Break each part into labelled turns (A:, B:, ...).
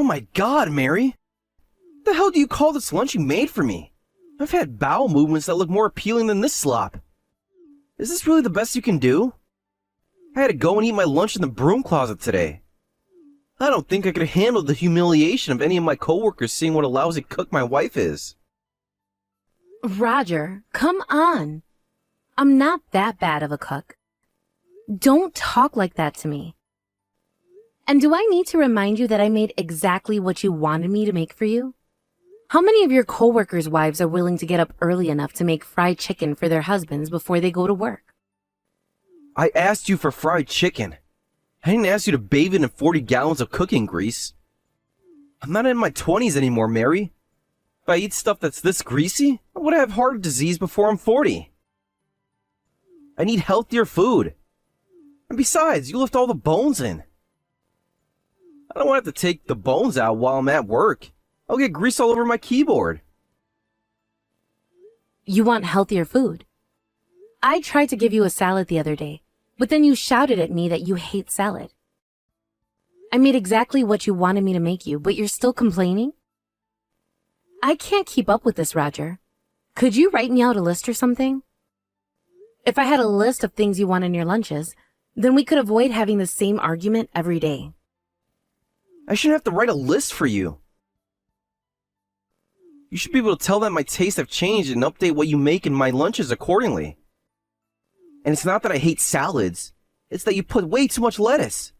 A: Oh my god, Mary! What the hell do you call this lunch you made for me? I've had bowel movements that look more appealing than this slop. Is this really the best you can do? I had to go and eat my lunch in the broom closet today. I don't think I could handle the humiliation of any of my coworkers seeing what a lousy cook my wife is.
B: Roger, come on. I'm not that bad of a cook. Don't talk like that to me. And do I need to remind you that I made exactly what you wanted me to make for you? How many of your coworkers' wives are willing to get up early enough to make fried chicken for their husbands before they go to work?
A: I asked you for fried chicken. I didn't ask you to bathe it in 40 gallons of cooking grease. I'm not in my 20s anymore, Mary. If I eat stuff that's this greasy, I would have heart disease before I'm 40. I need healthier food. And besides, you left all the bones in. I don't want to have to take the bones out while I'm at work. I'll get grease all over my keyboard.
B: You want healthier food? I tried to give you a salad the other day, but then you shouted at me that you hate salad. I made exactly what you wanted me to make you, but you're still complaining? I can't keep up with this, Roger. Could you write me out a list or something? If I had a list of things you want in your lunches, then we could avoid having the same argument every day.
A: I shouldn't have to write a list for you. You should be able to tell that my tastes have changed and update what you make in my lunches accordingly. And it's not that I hate salads, it's that you put way too much lettuce.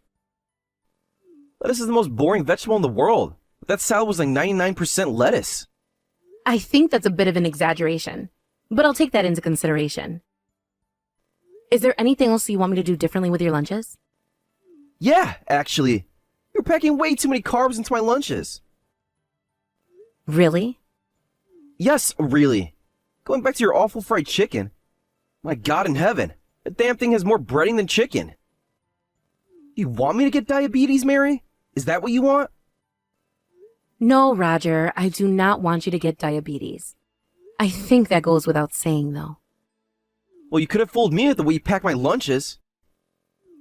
A: Lettuce is the most boring vegetable in the world, but that salad was like 99% lettuce.
B: I think that's a bit of an exaggeration, but I'll take that into consideration. Is there anything else you want me to do differently with your lunches?
A: Yeah, actually. You're packing way too many carbs into my lunches.
B: Really?
A: Yes, really. Going back to your awful fried chicken. My God in heaven, that damn thing has more breading than chicken. You want me to get diabetes, Mary? Is that what you want?
B: No, Roger, I do not want you to get diabetes. I think that goes without saying, though.
A: Well, you could have fooled me with the way you pack my lunches.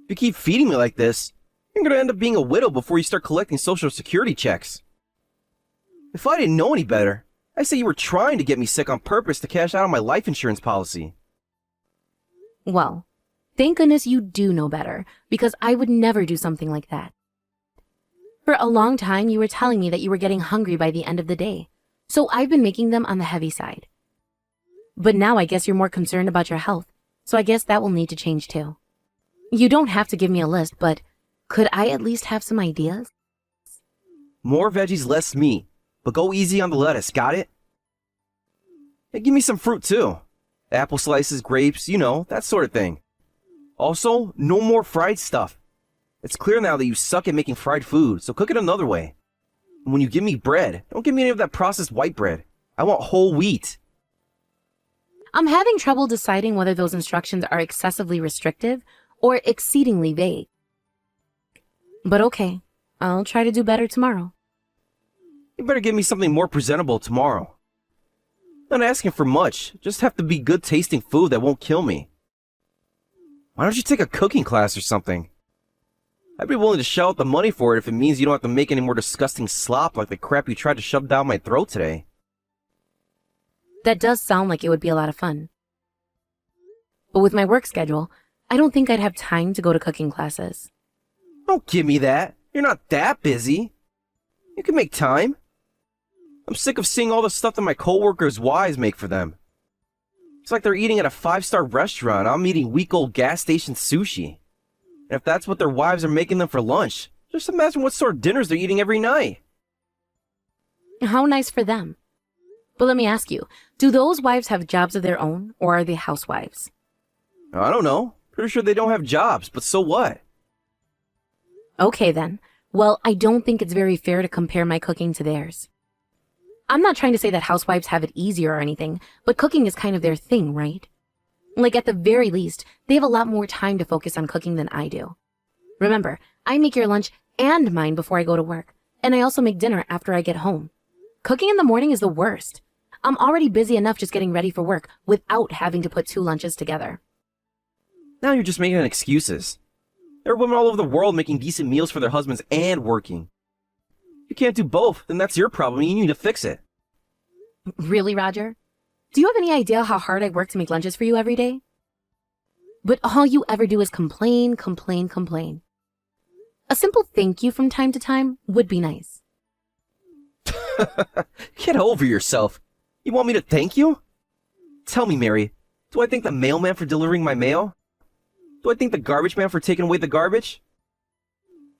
A: If you keep feeding me like this, you're gonna end up being a widow before you start collecting Social Security checks. If I didn't know any better, I'd say you were trying to get me sick on purpose to cash out on my life insurance policy.
B: Well, thank goodness you do know better, because I would never do something like that. For a long time, you were telling me that you were getting hungry by the end of the day, so I've been making them on the heavy side. But now I guess you're more concerned about your health, so I guess that will need to change too. You don't have to give me a list, but could I at least have some ideas?
A: More veggies, less meat, but go easy on the lettuce, got it? Hey, give me some fruit too. Apple slices, grapes, you know, that sort of thing. Also, no more fried stuff. It's clear now that you suck at making fried food, so cook it another way. And when you give me bread, don't give me any of that processed white bread. I want whole wheat.
B: I'm having trouble deciding whether those instructions are excessively restrictive or exceedingly vague. But okay, I'll try to do better tomorrow.
A: You better give me something more presentable tomorrow. Not asking for much, just have to be good tasting food that won't kill me. Why don't you take a cooking class or something? I'd be willing to shell out the money for it if it means you don't have to make any more disgusting slop like the crap you tried to shove down my throat today.
B: That does sound like it would be a lot of fun. But with my work schedule, I don't think I'd have time to go to cooking classes.
A: Don't give me that. You're not that busy. You can make time. I'm sick of seeing all the stuff that my coworkers' wives make for them. It's like they're eating at a 5-star restaurant. I'm eating week-old gas station sushi. And if that's what their wives are making them for lunch, just imagine what sort of dinners they're eating every night.
B: How nice for them. But let me ask you, do those wives have jobs of their own, or are they housewives?
A: I don't know. Pretty sure they don't have jobs, but so what?
B: Okay then. Well, I don't think it's very fair to compare my cooking to theirs. I'm not trying to say that housewives have it easier or anything, but cooking is kind of their thing, right? Like at the very least, they have a lot more time to focus on cooking than I do. Remember, I make your lunch and mine before I go to work, and I also make dinner after I get home. Cooking in the morning is the worst. I'm already busy enough just getting ready for work without having to put 2 lunches together.
A: Now you're just making excuses. There are women all over the world making decent meals for their husbands and working. You can't do both, then that's your problem and you need to fix it.
B: Really, Roger? Do you have any idea how hard I work to make lunches for you every day? But all you ever do is complain, complain, complain. A simple thank you from time to time would be nice.
A: Get over yourself. You want me to thank you? Tell me, Mary, do I thank the mailman for delivering my mail? Do I thank the garbage man for taking away the garbage?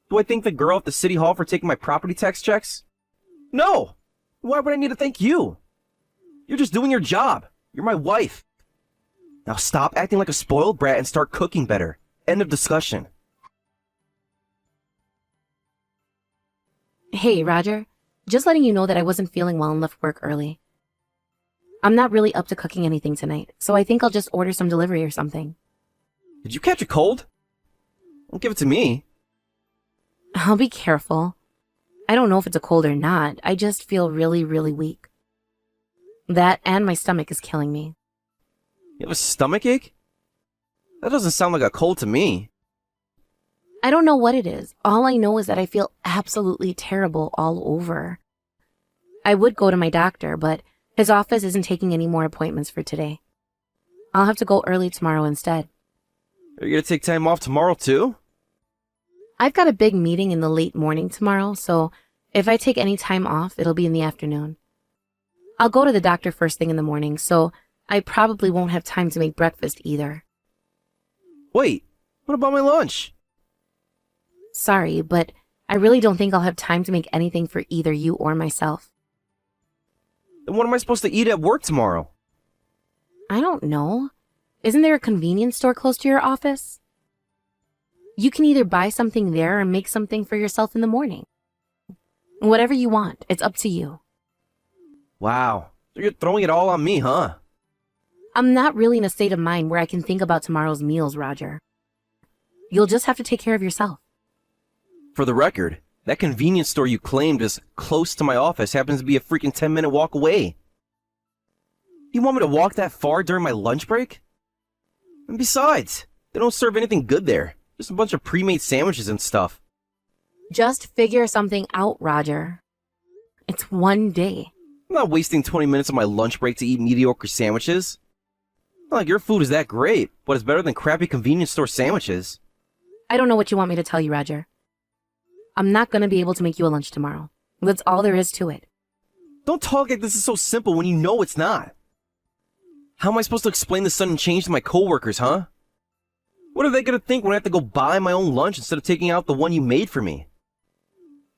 A: Do I thank the girl at the city hall for taking my property tax checks? No! Why would I need to thank you? You're just doing your job. You're my wife. Now stop acting like a spoiled brat and start cooking better. End of discussion.
B: Hey, Roger. Just letting you know that I wasn't feeling well and left work early. I'm not really up to cooking anything tonight, so I think I'll just order some delivery or something.
A: Did you catch a cold? Don't give it to me.
B: I'll be careful. I don't know if it's a cold or not. I just feel really, really weak. That and my stomach is killing me.
A: You have a stomach ache? That doesn't sound like a cold to me.
B: I don't know what it is. All I know is that I feel absolutely terrible all over. I would go to my doctor, but his office isn't taking any more appointments for today. I'll have to go early tomorrow instead.
A: Are you gonna take time off tomorrow too?
B: I've got a big meeting in the late morning tomorrow, so if I take any time off, it'll be in the afternoon. I'll go to the doctor first thing in the morning, so I probably won't have time to make breakfast either.
A: Wait, what about my lunch?
B: Sorry, but I really don't think I'll have time to make anything for either you or myself.
A: Then what am I supposed to eat at work tomorrow?
B: I don't know. Isn't there a convenience store close to your office? You can either buy something there or make something for yourself in the morning. Whatever you want, it's up to you.
A: Wow, so you're throwing it all on me, huh?
B: I'm not really in a state of mind where I can think about tomorrow's meals, Roger. You'll just have to take care of yourself.
A: For the record, that convenience store you claimed is close to my office happens to be a freaking 10-minute walk away. You want me to walk that far during my lunch break? And besides, they don't serve anything good there. Just a bunch of pre-made sandwiches and stuff.
B: Just figure something out, Roger. It's one day.
A: I'm not wasting 20 minutes of my lunch break to eat mediocre sandwiches. Not like your food is that great, but it's better than crappy convenience store sandwiches.
B: I don't know what you want me to tell you, Roger. I'm not going to be able to make you a lunch tomorrow. That's all there is to it.
A: Don't talk like this is so simple when you know it's not. How am I supposed to explain the sudden change to my coworkers, huh? What are they gonna think when I have to go buy my own lunch instead of taking out the one you made for me?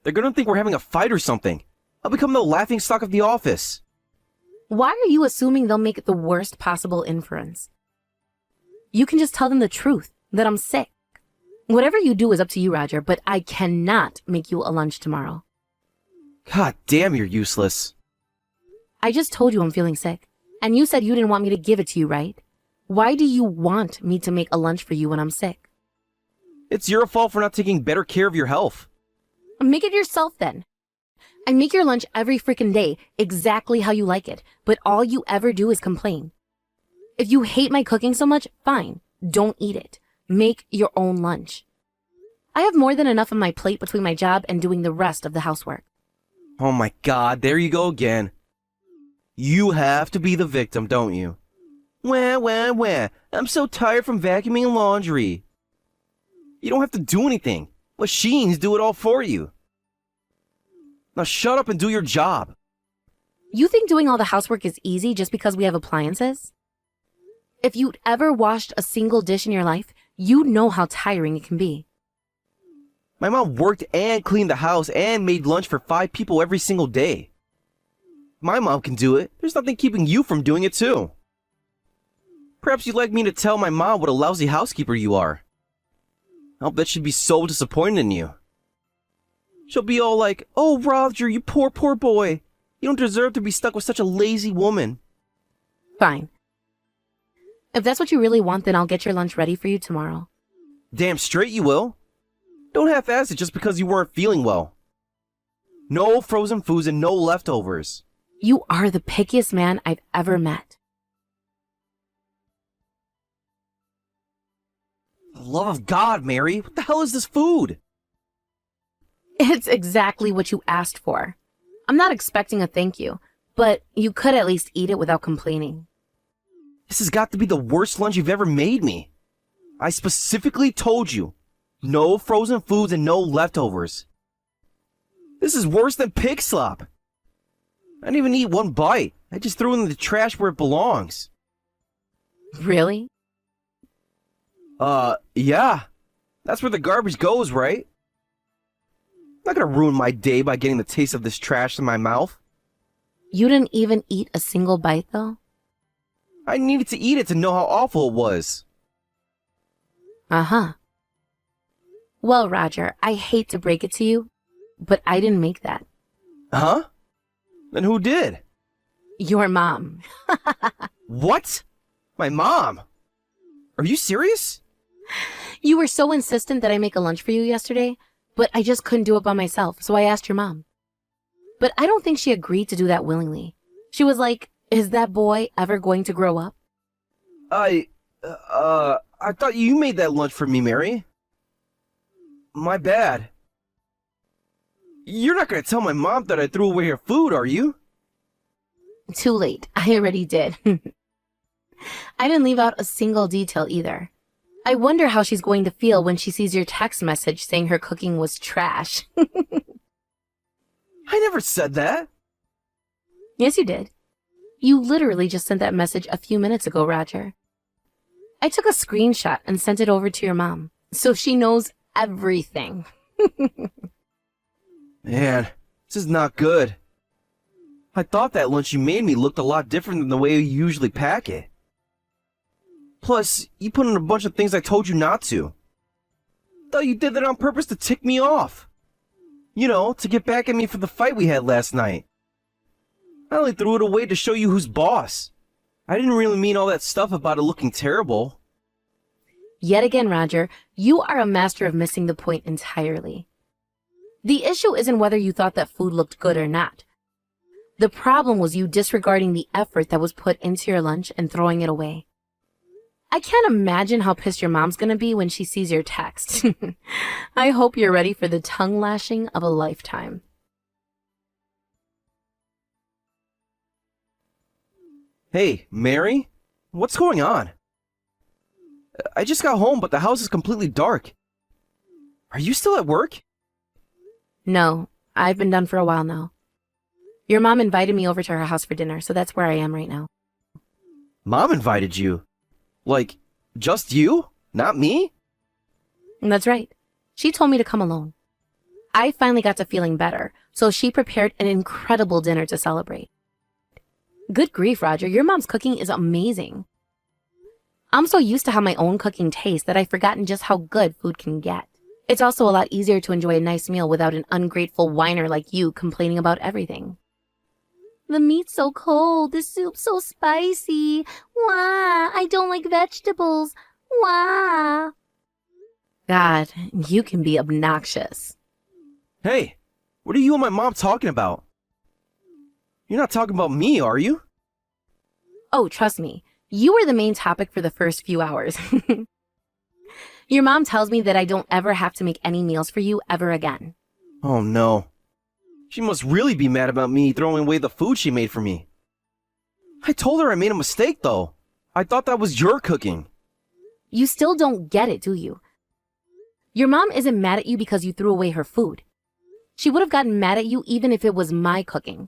A: They're gonna think we're having a fight or something. I'll become the laughingstock of the office.
B: Why are you assuming they'll make the worst possible inference? You can just tell them the truth, that I'm sick. Whatever you do is up to you, Roger, but I cannot make you a lunch tomorrow.
A: God damn, you're useless.
B: I just told you I'm feeling sick, and you said you didn't want me to give it to you, right? Why do you want me to make a lunch for you when I'm sick?
A: It's your fault for not taking better care of your health.
B: Make it yourself then. I make your lunch every freaking day, exactly how you like it, but all you ever do is complain. If you hate my cooking so much, fine, don't eat it. Make your own lunch. I have more than enough on my plate between my job and doing the rest of the housework.
A: Oh my god, there you go again. You have to be the victim, don't you? Wah, I'm so tired from vacuuming and laundry. You don't have to do anything. Machines do it all for you. Now shut up and do your job.
B: You think doing all the housework is easy just because we have appliances? If you'd ever washed a single dish in your life, you'd know how tiring it can be.
A: My mom worked and cleaned the house and made lunch for 5 people every single day. My mom can do it. There's nothing keeping you from doing it too. Perhaps you'd like me to tell my mom what a lousy housekeeper you are. I'll bet she'd be so disappointed in you. She'll be all like, "Oh, Roger, you poor boy. You don't deserve to be stuck with such a lazy woman."
B: Fine. If that's what you really want, then I'll get your lunch ready for you tomorrow.
A: Damn straight you will. Don't half-ass it just because you weren't feeling well. No frozen foods and no leftovers.
B: You are the pickiest man I've ever met.
A: For the love of God, Mary, what the hell is this food?
B: It's exactly what you asked for. I'm not expecting a thank you, but you could at least eat it without complaining.
A: This has got to be the worst lunch you've ever made me. I specifically told you, no frozen foods and no leftovers. This is worse than pig slop. I didn't even eat one bite. I just threw it in the trash where it belongs.
B: Really?
A: Yeah. That's where the garbage goes, right? I'm not gonna ruin my day by getting the taste of this trash in my mouth.
B: You didn't even eat a single bite, though?
A: I needed to eat it to know how awful it was.
B: Uh-huh. Well, Roger, I hate to break it to you, but I didn't make that.
A: Huh? Then who did?
B: Your mom.
A: What? My mom? Are you serious?
B: You were so insistent that I make a lunch for you yesterday, but I just couldn't do it by myself, so I asked your mom. But I don't think she agreed to do that willingly. She was like, is that boy ever going to grow up?
A: I thought you made that lunch for me, Mary. My bad. You're not gonna tell my mom that I threw away her food, are you?
B: Too late. I already did. I didn't leave out a single detail either. I wonder how she's going to feel when she sees your text message saying her cooking was trash.
A: I never said that.
B: Yes, you did. You literally just sent that message a few minutes ago, Roger. I took a screenshot and sent it over to your mom, so she knows everything.
A: Man, this is not good. I thought that lunch you made me looked a lot different than the way you usually pack it. Plus, you put in a bunch of things I told you not to. Thought you did that on purpose to tick me off. You know, to get back at me for the fight we had last night. I only threw it away to show you who's boss. I didn't really mean all that stuff about it looking terrible.
B: Yet again, Roger, you are a master of missing the point entirely. The issue isn't whether you thought that food looked good or not. The problem was you disregarding the effort that was put into your lunch and throwing it away. I can't imagine how pissed your mom's gonna be when she sees your text. I hope you're ready for the tongue lashing of a lifetime.
A: Hey, Mary? What's going on? I just got home, but the house is completely dark. Are you still at work?
B: No, I've been done for a while now. Your mom invited me over to her house for dinner, so that's where I am right now.
A: Mom invited you? Like, just you? Not me?
B: That's right. She told me to come alone. I finally got to feeling better, so she prepared an incredible dinner to celebrate. Good grief, Roger, your mom's cooking is amazing. I'm so used to how my own cooking tastes that I've forgotten just how good food can get. It's also a lot easier to enjoy a nice meal without an ungrateful whiner like you complaining about everything. The meat's so cold, the soup's so spicy. Wah, I don't like vegetables. Wah. God, you can be obnoxious.
A: Hey, what are you and my mom talking about? You're not talking about me, are you?
B: Oh, trust me, you were the main topic for the first few hours. Your mom tells me that I don't ever have to make any meals for you ever again.
A: Oh no. She must really be mad about me throwing away the food she made for me. I told her I made a mistake though. I thought that was your cooking.
B: You still don't get it, do you? Your mom isn't mad at you because you threw away her food. She would have gotten mad at you even if it was my cooking.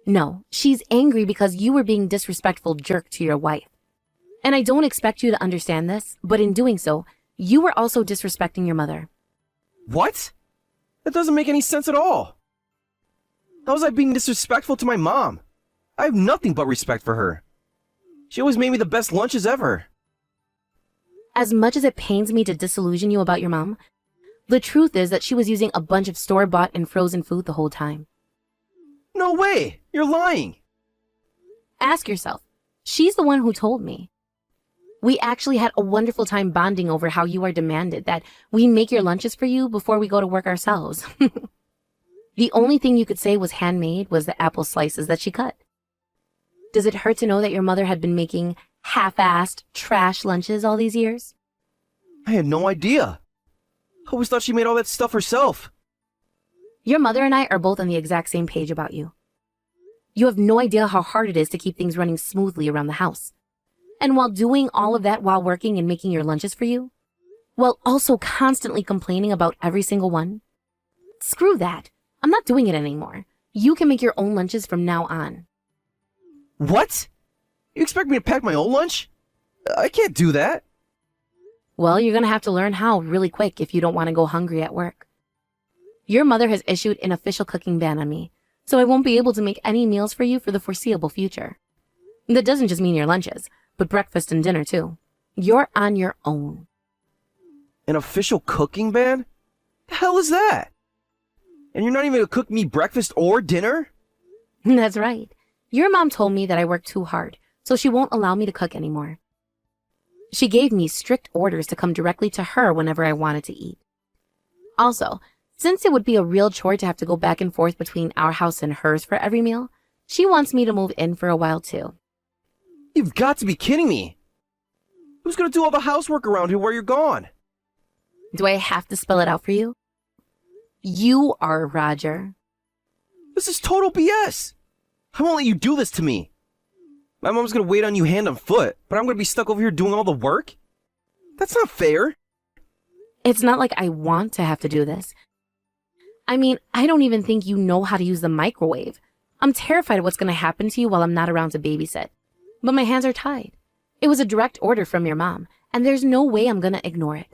B: No, she's angry because you were being disrespectful jerk to your wife. And I don't expect you to understand this, but in doing so, you were also disrespecting your mother.
A: What? That doesn't make any sense at all. How was I being disrespectful to my mom? I have nothing but respect for her. She always made me the best lunches ever.
B: As much as it pains me to disillusion you about your mom, the truth is that she was using a bunch of store-bought and frozen food the whole time.
A: No way! You're lying!
B: Ask yourself. She's the one who told me. We actually had a wonderful time bonding over how you are demanded that we make your lunches for you before we go to work ourselves. The only thing you could say was handmade was the apple slices that she cut. Does it hurt to know that your mother had been making half-assed trash lunches all these years?
A: I had no idea. I always thought she made all that stuff herself.
B: Your mother and I are both on the exact same page about you. You have no idea how hard it is to keep things running smoothly around the house. And while doing all of that while working and making your lunches for you, while also constantly complaining about every single one. Screw that. I'm not doing it anymore. You can make your own lunches from now on.
A: What? You expect me to pack my own lunch? I can't do that.
B: Well, you're gonna have to learn how really quick if you don't want to go hungry at work. Your mother has issued an official cooking ban on me, so I won't be able to make any meals for you for the foreseeable future. That doesn't just mean your lunches, but breakfast and dinner too. You're on your own.
A: An official cooking ban? The hell is that? And you're not even gonna cook me breakfast or dinner?
B: That's right. Your mom told me that I work too hard, so she won't allow me to cook anymore. She gave me strict orders to come directly to her whenever I wanted to eat. Also, since it would be a real chore to have to go back and forth between our house and hers for every meal, she wants me to move in for a while too.
A: You've got to be kidding me. Who's gonna do all the housework around here while you're gone?
B: Do I have to spell it out for you? You are, Roger.
A: This is total BS. I won't let you do this to me. My mom's gonna wait on you hand and foot, but I'm gonna be stuck over here doing all the work? That's not fair.
B: It's not like I want to have to do this. I mean, I don't even think you know how to use the microwave. I'm terrified of what's going to happen to you while I'm not around to babysit. But my hands are tied. It was a direct order from your mom, and there's no way I'm going to ignore it.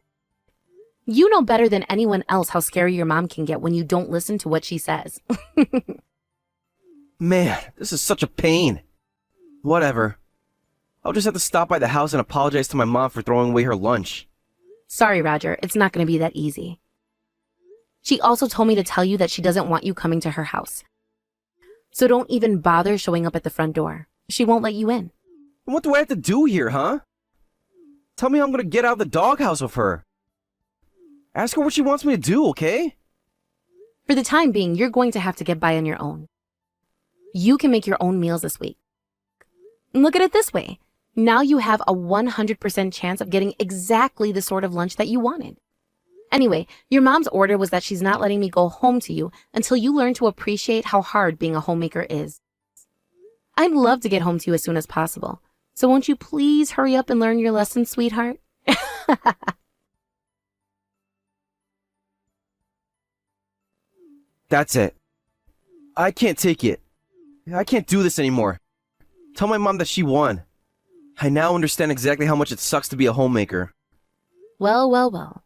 B: You know better than anyone else how scary your mom can get when you don't listen to what she says.
A: Man, this is such a pain. Whatever. I'll just have to stop by the house and apologize to my mom for throwing away her lunch.
B: Sorry, Roger, it's not going to be that easy. She also told me to tell you that she doesn't want you coming to her house. So don't even bother showing up at the front door. She won't let you in.
A: What do I have to do here, huh? Tell me how I'm gonna get out of the doghouse with her. Ask her what she wants me to do, okay?
B: For the time being, you're going to have to get by on your own. You can make your own meals this week. Look at it this way. Now you have a 100% chance of getting exactly the sort of lunch that you wanted. Anyway, your mom's order was that she's not letting me go home to you until you learn to appreciate how hard being a homemaker is. I'd love to get home to you as soon as possible. So won't you please hurry up and learn your lesson, sweetheart?
A: That's it. I can't take it. I can't do this anymore. Tell my mom that she won. I now understand exactly how much it sucks to be a homemaker.
B: Well, well, well.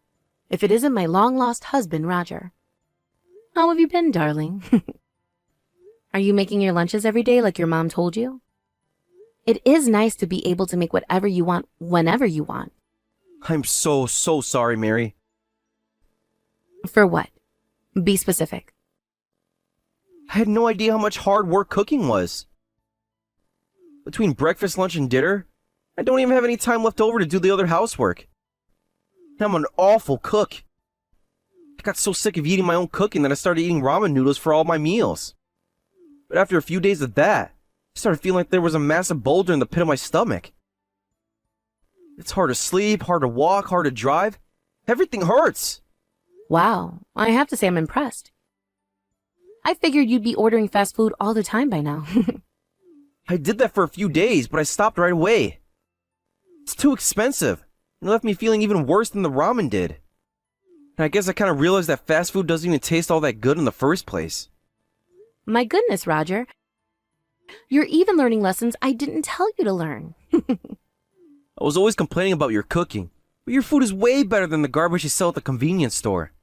B: If it isn't my long-lost husband, Roger. How have you been, darling? Are you making your lunches every day like your mom told you? It is nice to be able to make whatever you want, whenever you want.
A: I'm so sorry, Mary.
B: For what? Be specific.
A: I had no idea how much hard work cooking was. Between breakfast, lunch, and dinner, I don't even have any time left over to do the other housework. I'm an awful cook. I got so sick of eating my own cooking that I started eating ramen noodles for all my meals. But after a few days of that, I started feeling like there was a massive boulder in the pit of my stomach. It's hard to sleep, hard to walk, hard to drive. Everything hurts.
B: Wow, I have to say I'm impressed. I figured you'd be ordering fast food all the time by now.
A: I did that for a few days, but I stopped right away. It's too expensive. It left me feeling even worse than the ramen did. And I guess I kind of realized that fast food doesn't even taste all that good in the first place.
B: My goodness, Roger. You're even learning lessons I didn't tell you to learn.
A: I was always complaining about your cooking, but your food is way better than the garbage you sell at the convenience store.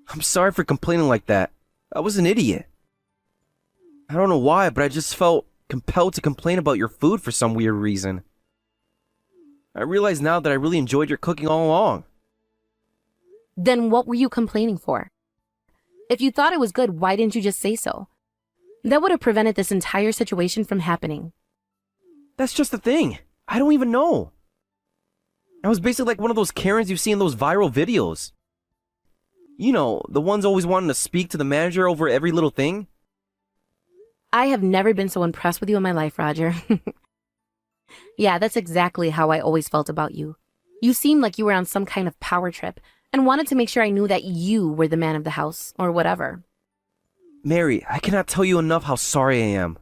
A: I'm sorry for complaining like that. I was an idiot. I don't know why, but I just felt compelled to complain about your food for some weird reason. I realize now that I really enjoyed your cooking all along.
B: Then what were you complaining for? If you thought it was good, why didn't you just say so? That would have prevented this entire situation from happening.
A: That's just the thing. I don't even know. I was basically like one of those Karens you see in those viral videos. You know, the ones always wanting to speak to the manager over every little thing.
B: I have never been so impressed with you in my life, Roger. Yeah, that's exactly how I always felt about you. You seemed like you were on some kind of power trip, and wanted to make sure I knew that you were the man of the house, or whatever.
A: Mary, I cannot tell you enough how sorry I am.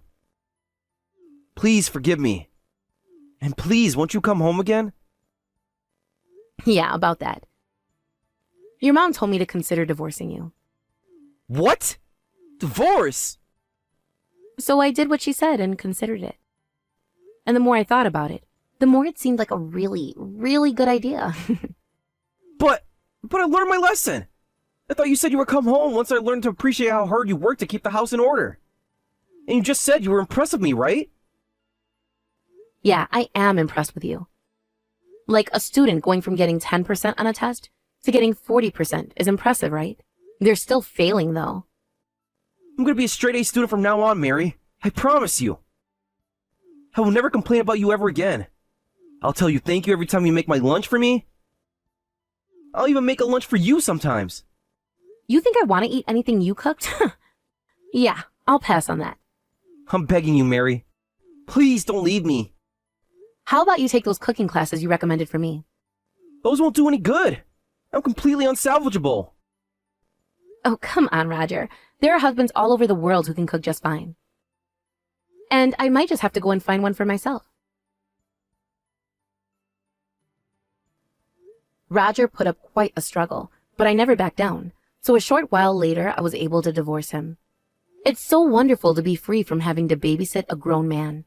A: Please forgive me. And please, won't you come home again?
B: Yeah, about that. Your mom told me to consider divorcing you.
A: What? Divorce?
B: So I did what she said and considered it. And the more I thought about it, the more it seemed like a really, really good idea.
A: But I learned my lesson. I thought you said you would come home once I learned to appreciate how hard you work to keep the house in order. And you just said you were impressed with me, right?
B: Yeah, I am impressed with you. Like a student going from getting 10% on a test to getting 40% is impressive, right? They're still failing, though.
A: I'm gonna be a straight A student from now on, Mary. I promise you. I will never complain about you ever again. I'll tell you thank you every time you make my lunch for me. I'll even make a lunch for you sometimes.
B: You think I want to eat anything you cooked? Yeah, I'll pass on that.
A: I'm begging you, Mary. Please don't leave me.
B: How about you take those cooking classes you recommended for me?
A: Those won't do any good. I'm completely unsalvageable.
B: Oh, come on, Roger. There are husbands all over the world who can cook just fine. And I might just have to go and find one for myself. Roger put up quite a struggle, but I never backed down. So a short while later, I was able to divorce him. It's so wonderful to be free from having to babysit a grown man.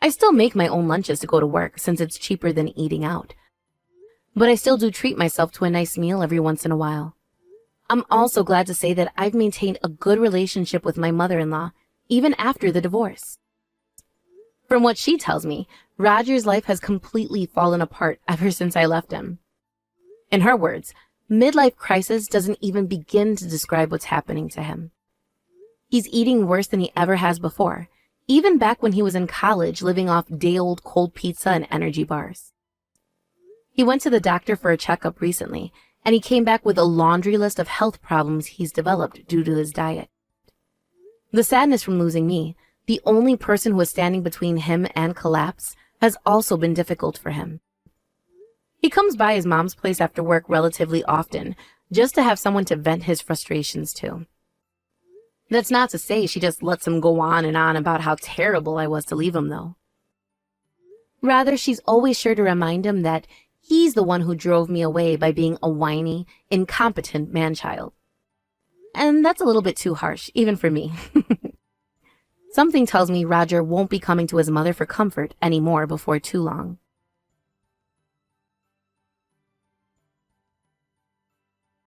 B: I still make my own lunches to go to work since it's cheaper than eating out. But I still do treat myself to a nice meal every once in a while. I'm also glad to say that I've maintained a good relationship with my mother-in-law, even after the divorce. From what she tells me, Roger's life has completely fallen apart ever since I left him. In her words, midlife crisis doesn't even begin to describe what's happening to him. He's eating worse than he ever has before, even back when he was in college living off day-old cold pizza and energy bars. He went to the doctor for a checkup recently, and he came back with a laundry list of health problems he's developed due to his diet. The sadness from losing me, the only person who was standing between him and collapse, has also been difficult for him. He comes by his mom's place after work relatively often, just to have someone to vent his frustrations to. That's not to say she just lets him go on and on about how terrible I was to leave him, though. Rather, she's always sure to remind him that he's the one who drove me away by being a whiny, incompetent man-child. And that's a little bit too harsh, even for me. Something tells me Roger won't be coming to his mother for comfort anymore before too long.